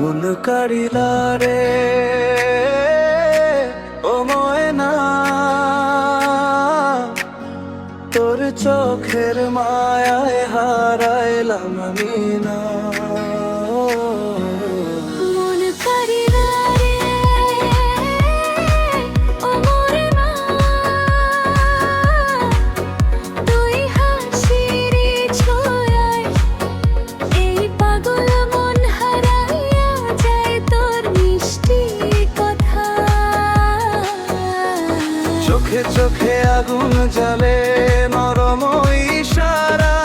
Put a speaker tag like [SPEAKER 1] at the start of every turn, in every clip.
[SPEAKER 1] মন কাড়িলা রে ও ময়না, তোর চোখের মায়ায় হারাইলাম আমি না।
[SPEAKER 2] মন কাড়িলা রে ও ময়না, তুই হাসির ছোঁয়ায় এই পাগল মন হারাইয়া যায় তোর মিষ্টি কথা।
[SPEAKER 1] চোখে চোখে আগুন জ্বলে নরম ইশারা,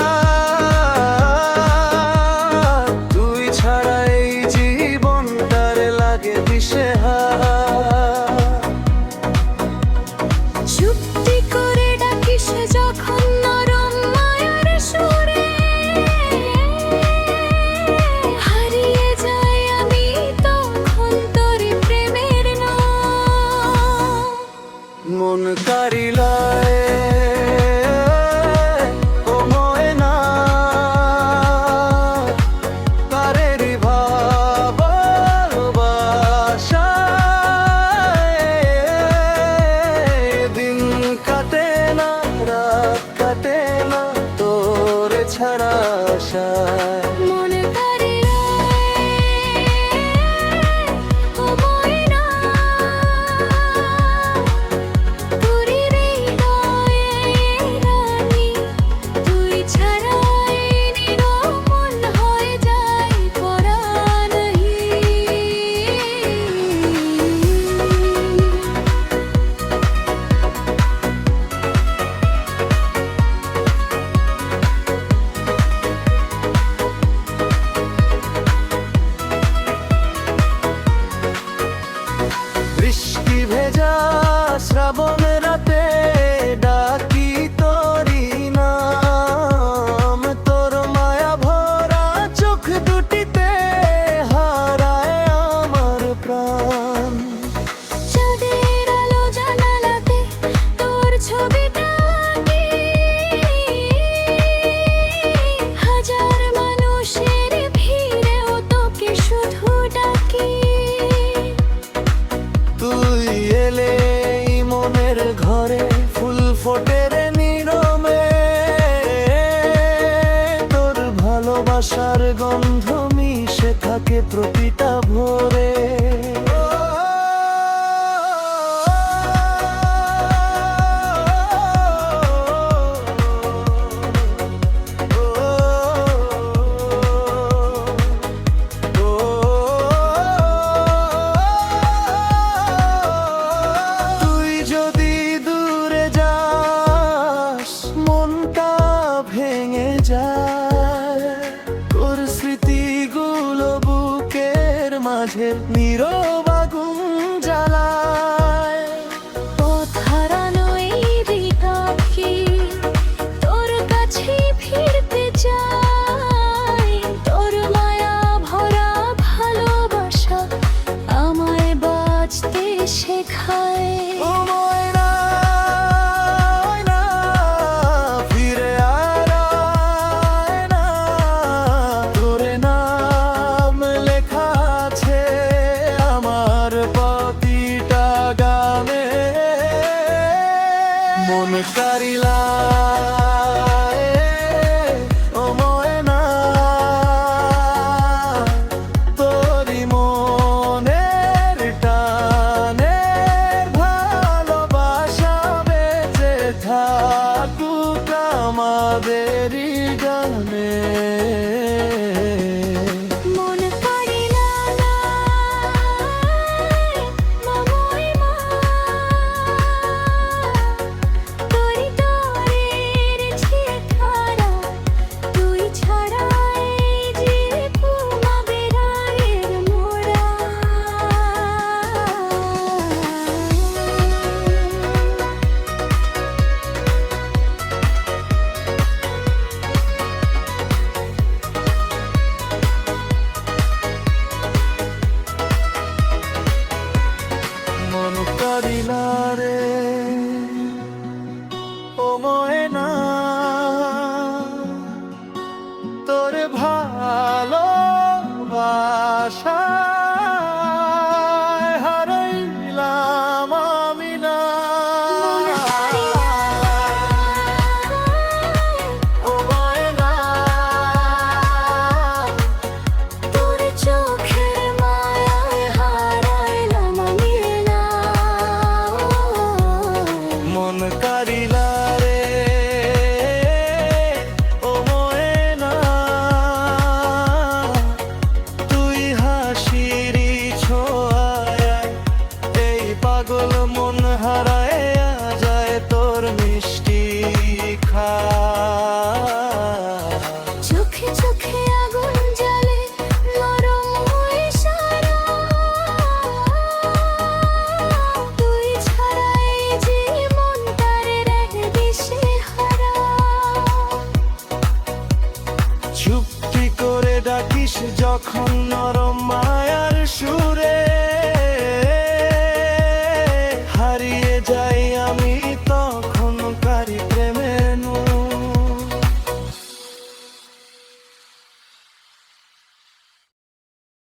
[SPEAKER 1] তুই ছাড়া এই জীবনটার লাগে দিশেহারা।
[SPEAKER 2] চুপটি করে ডাকিস যখন নরম মায়ার সুরে, হারিয়ে যাই আমি তখন তোর প্রেমের নাম।
[SPEAKER 1] মন কাড়িলা রে ও ময়না, তারের ভালোবাসায় দিন কাটে না, রাত কাটে না তোর ছাড়া আশায়।
[SPEAKER 2] মন কাড়িলা ও ময়না, তোরই হৃদয়ে রানী, তুই ছাড়া এই নিরমল হয়ে যায় পরাণহীন।
[SPEAKER 1] বৃষ্টি ভেজা শ্রাবণ রাতে ডাকি তোরি নাম, তোর মায়া ভরা চোখ দুটিতে হারায় আমার প্রাণ।
[SPEAKER 2] চাঁদের আলো জানালাতে তোর ছবিটা আঁকি, হাজার মানুষের ভিড়েও তোকে শুধু ডাকি।
[SPEAKER 1] তুই এলে এই মনের ঘরে ফুল ফোটে রে নীরমে, তোর ভালোবাসার গন্ধ মিশে থাকে প্রতিটা ভোরে। তুই যদি দূরে যাস মনটা ভেঙে যায়, তোর স্মৃতিগুলো বুকের মাঝে নীরব আগুন জ্বালায়।
[SPEAKER 2] পথ হারানো এই হৃদয়কে তোর কাছে ফিরতে চাই, তোর মায়া ভরা ভালোবাসা আমায় বাঁচতে শেখায়।
[SPEAKER 1] ও ময়না, ময়না, ফিরে আর আয় না, তোর নাম লেখা আছে আমার যখন নরম মায়ার সুরে